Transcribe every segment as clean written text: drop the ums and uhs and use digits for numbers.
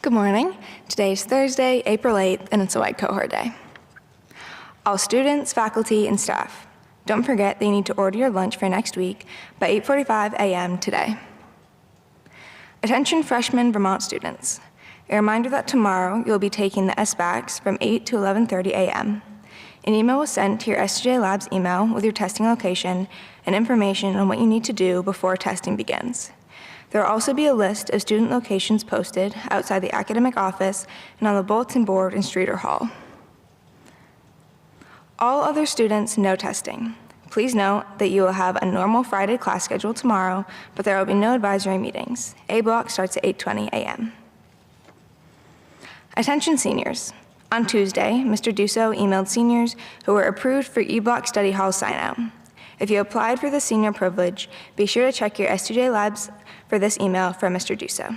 Good morning. Today is Thursday, April 8th, and it's a white cohort day. All students, faculty, and staff, don't forget that you need to order your lunch for next week by 8:45 a.m. today. Attention freshmen Vermont students. A reminder that tomorrow you'll be taking the SBACs from 8 to 11:30 a.m. An email was sent to your STJ Labs email with your testing location and information on what you need to do before testing begins. There will also be a list of student locations posted outside the academic office and on the bulletin board in Streeter Hall. All other students, no testing. Please note that you will have a normal Friday class schedule tomorrow, but there will be no advisory meetings. A block starts at 8:20 a.m. Attention seniors. On Tuesday, Mr. Dusso emailed seniors who were approved for E-Block study hall sign-out. If you applied for the senior privilege, be sure to check your STJ Labs for this email from Mr. Dusso.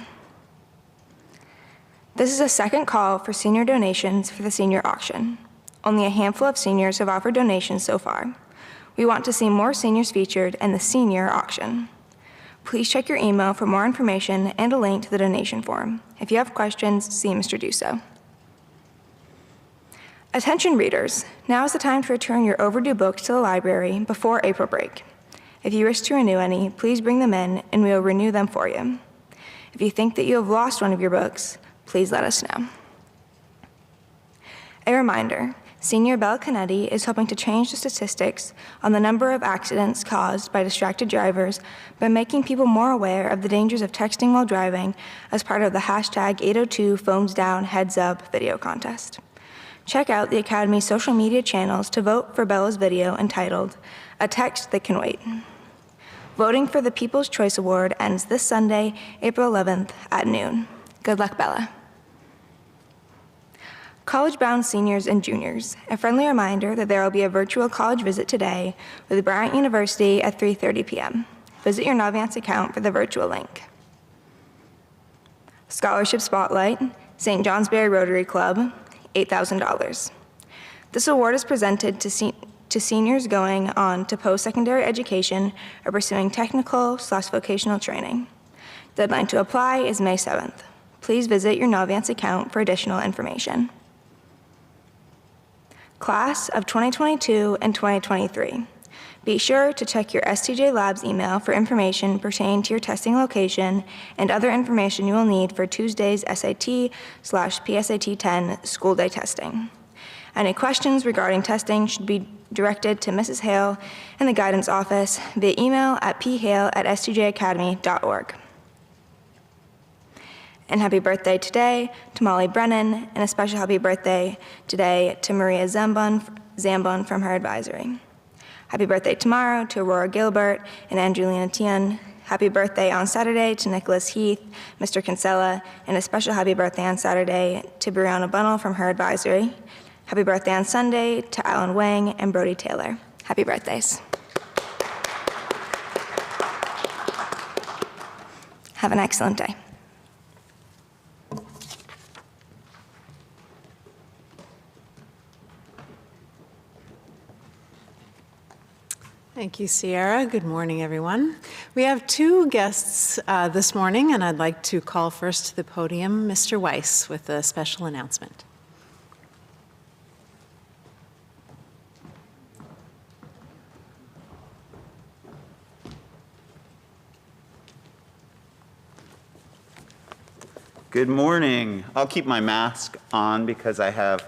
This is a second call for senior donations for the senior auction. Only a handful of seniors have offered donations so far. We want to see more seniors featured in the senior auction. Please check your email for more information and a link to the donation form. If you have questions, see Mr. Dusso. Attention readers, now is the time to return your overdue books to the library before April break. If you wish to renew any, please bring them in and we will renew them for you. If you think that you have lost one of your books, please let us know. A reminder, Senior Bella Canetti is hoping to change the statistics on the number of accidents caused by distracted drivers by making people more aware of the dangers of texting while driving as part of the hashtag 802 Phones Down Heads Up video contest. Check out the Academy's social media channels to vote for Bella's video entitled, A Text That Can Wait. Voting for the People's Choice Award ends this Sunday, April 11th at noon. Good luck, Bella. College-bound seniors and juniors, a friendly reminder that there will be a virtual college visit today with Bryant University at 3:30 p.m. Visit your Navance account for the virtual link. Scholarship Spotlight, St. Johnsbury Rotary Club, $8,000. This award is presented to seniors going on to post-secondary education or pursuing technical/vocational training. Deadline to apply is May 7th. Please visit your Navance account for additional information. Class of 2022 and 2023. Be sure to check your STJ Labs email for information pertaining to your testing location and other information you will need for Tuesday's SAT/PSAT 10 school day testing. Any questions regarding testing should be directed to Mrs. Hale in the guidance office via email at phale@stjacademy.org. And happy birthday today to Molly Brennan, and a special happy birthday today to Maria Zambon from her advisory. Happy birthday tomorrow to Aurora Gilbert and Angelina Tian. Happy birthday on Saturday to Nicholas Heath, Mr. Kinsella, and a special happy birthday on Saturday to Brianna Bunnell from her advisory. Happy birthday on Sunday to Alan Wang and Brody Taylor. Happy birthdays. Have an excellent day. Thank you, Sierra. Good morning, everyone. We have two guests this morning, and I'd like to call first to the podium Mr. Weiss with a special announcement. Good morning. I'll keep my mask on because I have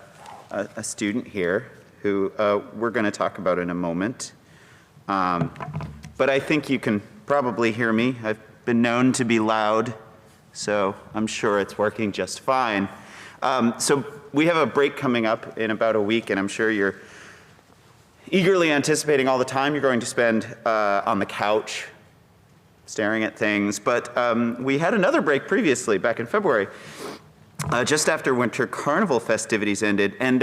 a student here who we're going to talk about in a moment. But I think you can probably hear me. I've been known to be loud, so I'm sure it's working just fine. So we have a break coming up in about a week, and I'm sure you're eagerly anticipating all the time you're going to spend on the couch staring at things. But we had another break previously, back in February, just after Winter Carnival festivities ended. And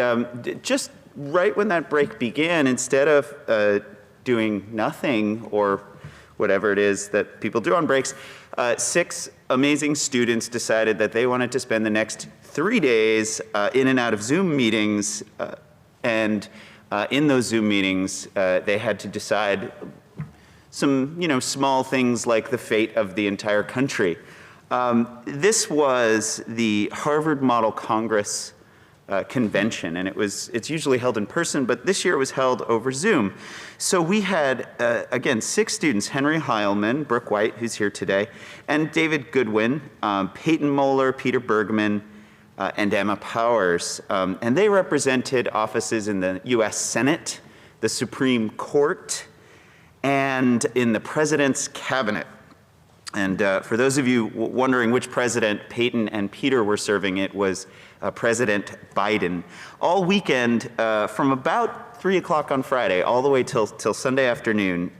just right when that break began, instead of doing nothing or whatever it is that people do on breaks, 6 amazing students decided that they wanted to spend the next 3 days in and out of Zoom meetings. And in those Zoom meetings, they had to decide some, small things like the fate of the entire country. This was the Harvard Model Congress convention, and it's usually held in person, but this year it was held over Zoom. So we had, again, 6 students: Henry Heilman, Brooke White, who's here today, and David Goodwin, Peyton Moeller, Peter Bergman, and Emma Powers. And they represented offices in the US Senate, the Supreme Court, and in the President's Cabinet. And for those of you wondering which president Peyton and Peter were serving, it was President Biden. All weekend, from about 3 o'clock on Friday, all the way till Sunday afternoon,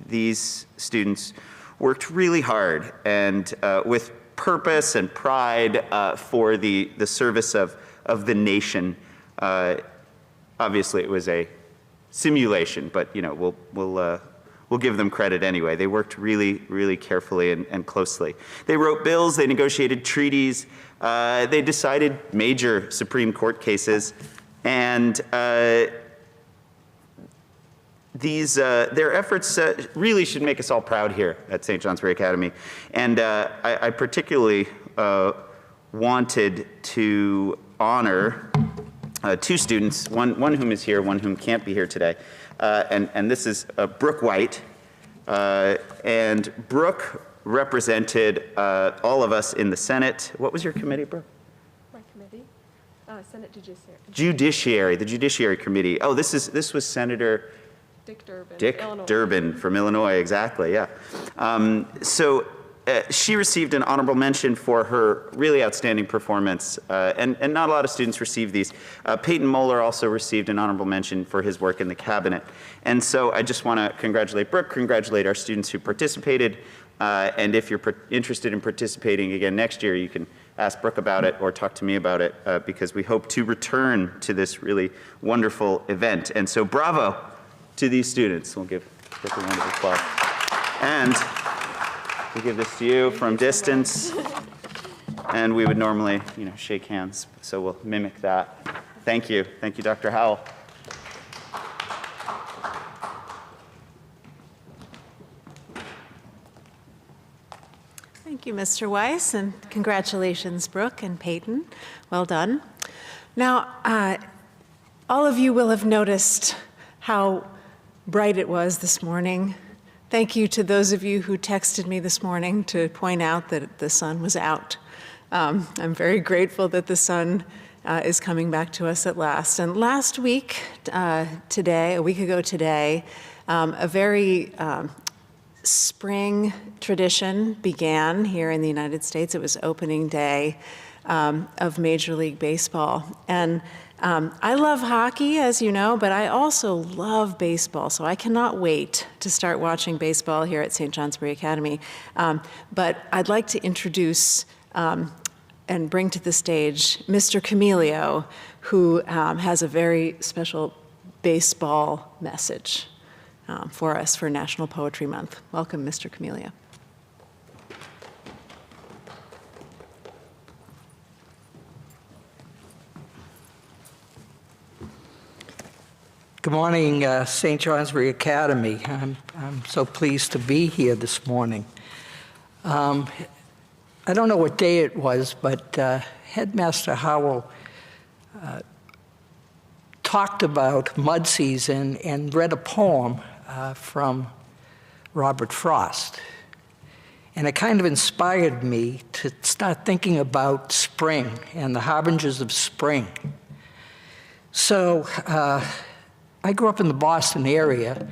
these students worked really hard and with purpose and pride for the service of the nation. Obviously, it was a simulation, but we'll give them credit anyway. They worked really, really carefully and closely. They wrote bills, they negotiated treaties, they decided major Supreme Court cases, and their efforts really should make us all proud here at St. Johnsbury Academy. And I particularly wanted to honor 2 students, one whom is here, one whom can't be here today. And this is Brooke White. And Brooke represented all of us in the Senate. What was your committee, Brooke? My committee? Senate Judiciary. Judiciary, the Judiciary Committee. Oh, this was Senator Dick Durbin. Dick Illinois. Durbin from Illinois, exactly, yeah. So she received an honorable mention for her really outstanding performance, and not a lot of students receive these. Peyton Moeller also received an honorable mention for his work in the cabinet. And so I just want to congratulate Brooke, congratulate our students who participated, and if you're interested in participating again next year, you can ask Brooke about it or talk to me about it, because we hope to return to this really wonderful event. And so bravo to these students. We'll give Brooke a round of applause. And we give this to you from distance, and we would normally, shake hands, so we'll mimic that. Thank you, Dr. Howell. Thank you, Mr. Weiss, and congratulations, Brooke and Peyton. Well done. Now, all of you will have noticed how bright it was this morning. Thank you to those of you who texted me this morning to point out that the sun was out. I'm very grateful that the sun is coming back to us at last. And last week, a week ago today, a very spring tradition began here in the United States. It was opening day of Major League Baseball. And I love hockey, as you know, but I also love baseball, so I cannot wait to start watching baseball here at St. Johnsbury Academy. But I'd like to introduce and bring to the stage Mr. Camilio, who has a very special baseball message for us for National Poetry Month. Welcome, Mr. Camilio. Good morning, St. Johnsbury Academy. I'm so pleased to be here this morning. I don't know what day it was, but Headmaster Howell talked about mud season and read a poem from Robert Frost. And it kind of inspired me to start thinking about spring and the harbingers of spring. So I grew up in the Boston area,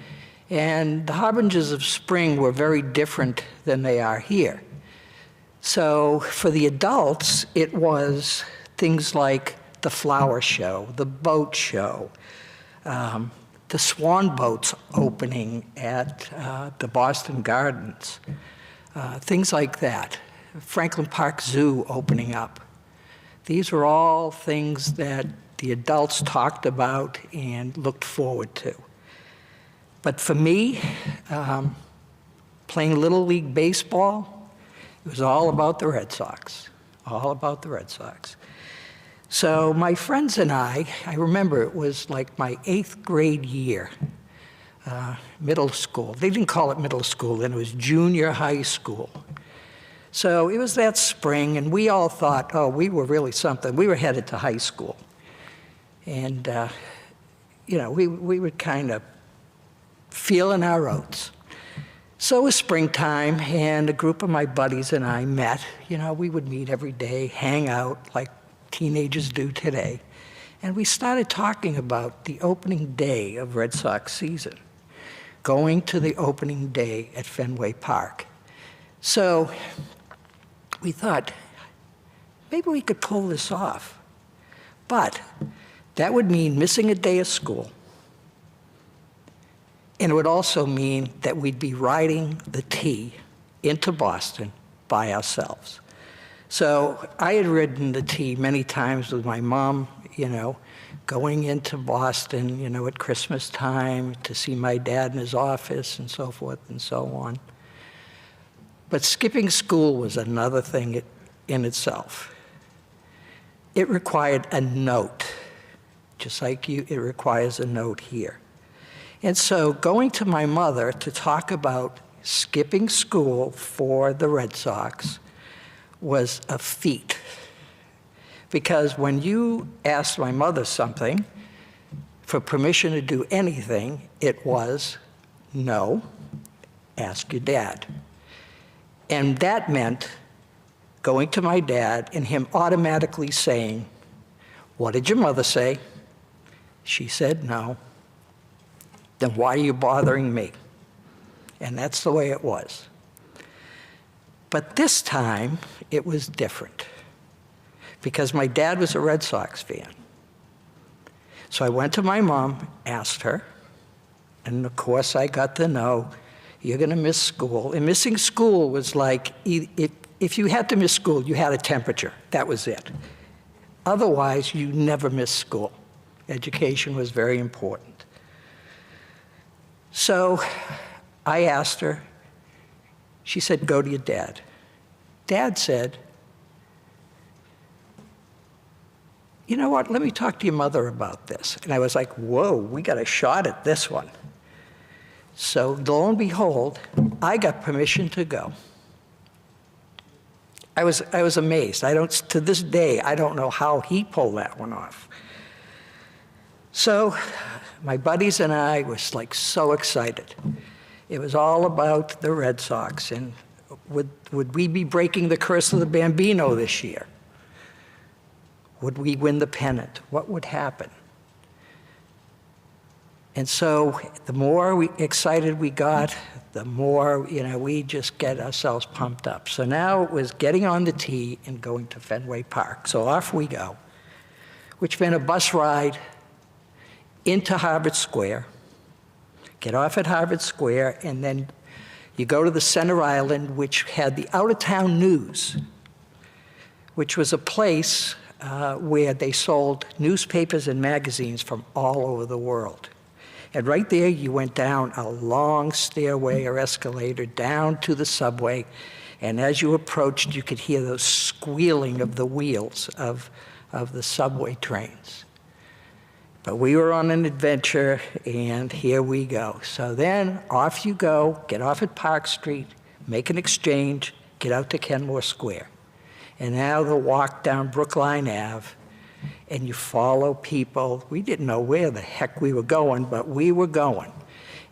and the harbingers of spring were very different than they are here. So for the adults, it was things like the flower show, the boat show, the swan boats opening at the Boston Gardens, things like that. Franklin Park Zoo opening up. These were all things that the adults talked about and looked forward to. But for me, playing Little League Baseball, it was all about the Red Sox, all about the Red Sox. So my friends and I remember it was like my 8th grade year, middle school. They didn't call it middle school then, it was junior high school. So it was that spring, and we all thought, oh, we were really something. We were headed to high school. And, we were kind of feeling our oats. So it was springtime, and a group of my buddies and I met. We would meet every day, hang out like teenagers do today. And we started talking about the opening day of Red Sox season, going to the opening day at Fenway Park. So we thought, maybe we could pull this off. But that would mean missing a day of school. And it would also mean that we'd be riding the T into Boston by ourselves. So I had ridden the T many times with my mom, going into Boston, at Christmas time to see my dad in his office and so forth and so on. But skipping school was another thing in itself. It required a note, just like it requires a note here. And so going to my mother to talk about skipping school for the Red Sox was a feat. Because when you asked my mother something for permission to do anything, it was, no, ask your dad. And that meant going to my dad and him automatically saying, what did your mother say? She said no. Then why are you bothering me? And that's the way it was. But this time, it was different, because my dad was a Red Sox fan. So I went to my mom, asked her, and of course I got to know, you're going to miss school. And missing school was like, if you had to miss school, you had a temperature. That was it. Otherwise, you never missed school. Education was very important. So I asked her, she said, go to your dad. Dad said, you know what, let me talk to your mother about this. And I was like, whoa, we got a shot at this one. So lo and behold, I got permission to go. I was amazed. To this day, I don't know how he pulled that one off. So my buddies and I was like so excited. It was all about the Red Sox, and would we be breaking the curse of the Bambino this year? Would we win the pennant? What would happen? And so the more excited we got, the more, we just get ourselves pumped up. So now it was getting on the T and going to Fenway Park. So off we go, which meant a bus ride into Harvard Square, get off at Harvard Square, and then you go to the center island, which had the out-of-town news, which was a place where they sold newspapers and magazines from all over the world. And right there, you went down a long stairway or escalator down to the subway, and as you approached, you could hear the squealing of the wheels of the subway trains. But we were on an adventure, and here we go. So then off you go, get off at Park Street, make an exchange, get out to Kenmore Square. And now the walk down Brookline Ave, and you follow people. We didn't know where the heck we were going, but we were going.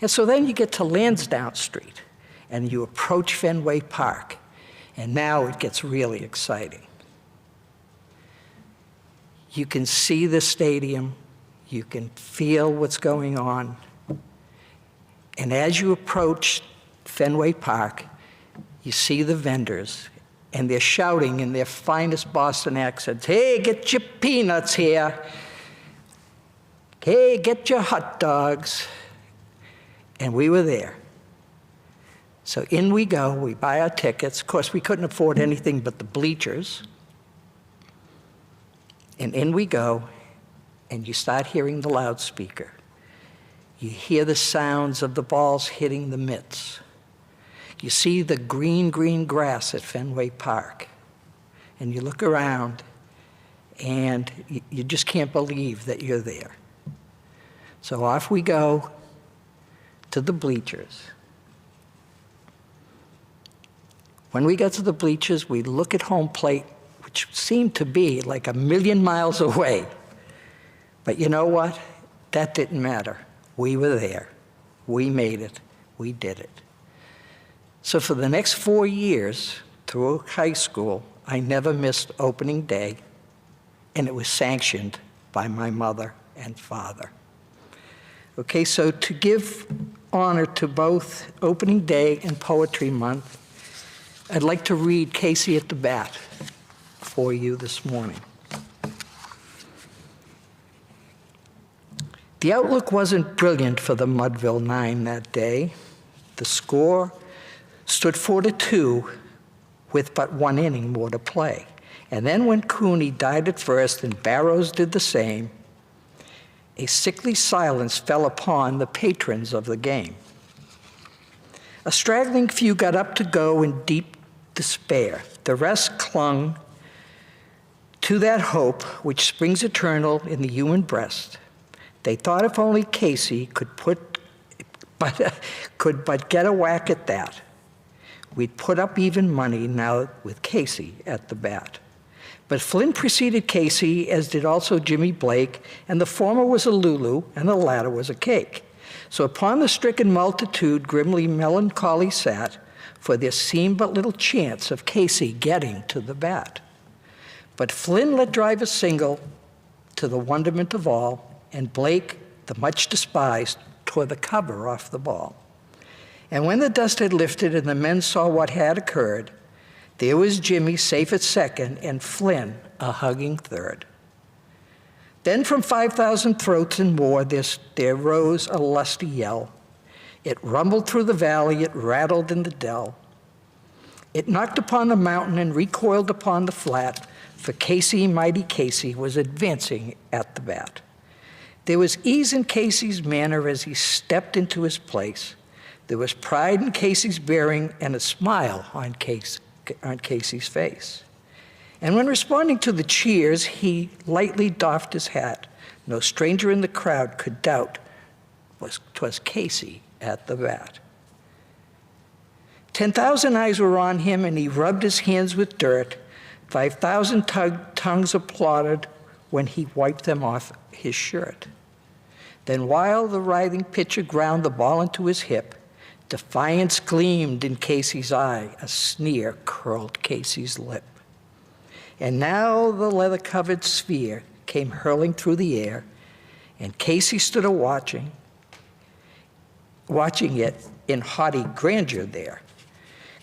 And so then you get to Lansdowne Street, and you approach Fenway Park, and now it gets really exciting. You can see the stadium. You can feel what's going on. And as you approach Fenway Park, you see the vendors, and they're shouting in their finest Boston accents, hey, get your peanuts here. Hey, get your hot dogs. And we were there. So in we go, we buy our tickets. Of course, we couldn't afford anything but the bleachers. And in we go, and you start hearing the loudspeaker. You hear the sounds of the balls hitting the mitts. You see the green, green grass at Fenway Park. And you look around, and you just can't believe that you're there. So off we go to the bleachers. When we got to the bleachers, we'd look at home plate, which seemed to be like 1,000,000 miles away. But you know what? That didn't matter. We were there. We made it. We did it. So for the next 4 years, through high school, I never missed opening day, and it was sanctioned by my mother and father. Okay, so to give honor to both opening day and poetry month, I'd like to read Casey at the Bat for you this morning. The outlook wasn't brilliant for the Mudville Nine that day. The score stood 4-2 with but 1 inning more to play. And then when Cooney died at first and Barrows did the same, a sickly silence fell upon the patrons of the game. A straggling few got up to go in deep despair. The rest clung to that hope which springs eternal in the human breast. They thought if only Casey could but get a whack at that, we'd put up even money now with Casey at the bat. But Flynn preceded Casey, as did also Jimmy Blake, and the former was a Lulu, and the latter was a cake. So upon the stricken multitude grimly melancholy sat, for there seemed but little chance of Casey getting to the bat. But Flynn let drive a single, to the wonderment of all, and Blake, the much despised, tore the cover off the ball. And when the dust had lifted and the men saw what had occurred, there was Jimmy safe at second and Flynn a hugging third. Then from 5,000 throats and more there rose a lusty yell. It rumbled through the valley, it rattled in the dell. It knocked upon the mountain and recoiled upon the flat, for Casey, mighty Casey, was advancing at the bat. There was ease in Casey's manner as he stepped into his place. There was pride in Casey's bearing and a smile on Casey's face. And when responding to the cheers, he lightly doffed his hat. No stranger in the crowd could doubt 'twas Casey at the bat. 10,000 eyes were on him, and he rubbed his hands with dirt. 5,000 tongues applauded when he wiped them off his shirt. Then while the writhing pitcher ground the ball into his hip, defiance gleamed in Casey's eye, a sneer curled Casey's lip. And now the leather-covered sphere came hurling through the air, and Casey stood watching it in haughty grandeur there.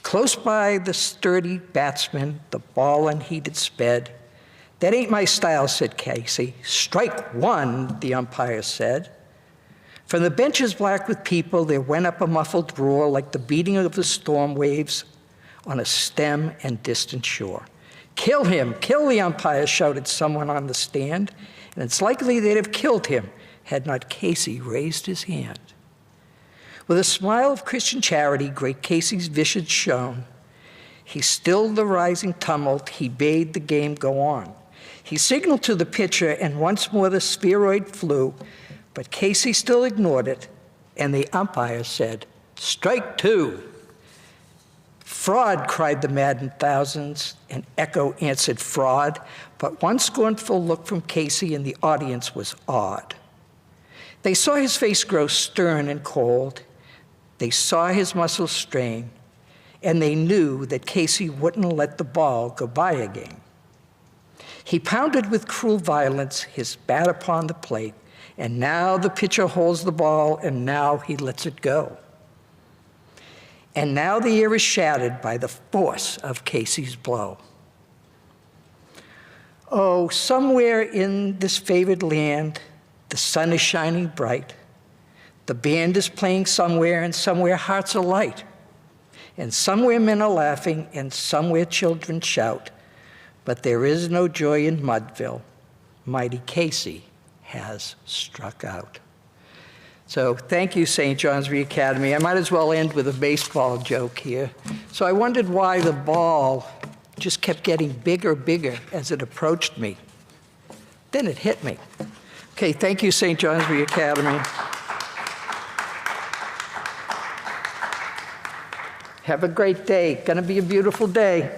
Close by the sturdy batsman, the ball unheeded sped. "That ain't my style," said Casey. "Strike one," the umpire said. From the benches black with people, there went up a muffled roar like the beating of the storm waves on a stem and distant shore. "Kill him, kill the umpire," shouted someone on the stand, and it's likely they'd have killed him had not Casey raised his hand. With a smile of Christian charity, great Casey's visage shone. He stilled the rising tumult, he bade the game go on. He signaled to the pitcher, and once more the spheroid flew, but Casey still ignored it, and the umpire said, "Strike two." "Fraud," cried the maddened thousands, and echo answered fraud, but one scornful look from Casey and the audience was awed. They saw his face grow stern and cold. They saw his muscles strain, and they knew that Casey wouldn't let the ball go by again. He pounded with cruel violence, his bat upon the plate, and now the pitcher holds the ball, and now he lets it go. And now the air is shattered by the force of Casey's blow. Oh, somewhere in this favored land, the sun is shining bright. The band is playing somewhere, and somewhere hearts are light. And somewhere men are laughing, and somewhere children shout. But there is no joy in Mudville. Mighty Casey has struck out. So thank you, St. Johnsbury Academy. I might as well end with a baseball joke here. So I wondered why the ball just kept getting bigger, bigger as it approached me. Then it hit me. Okay, thank you, St. Johnsbury Academy. Have a great day. Going to be a beautiful day.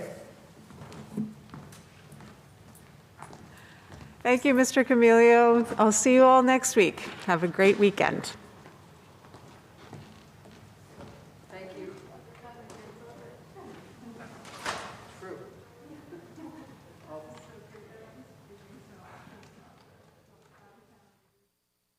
Thank you, Mr. Camilio. I'll see you all next week. Have a great weekend.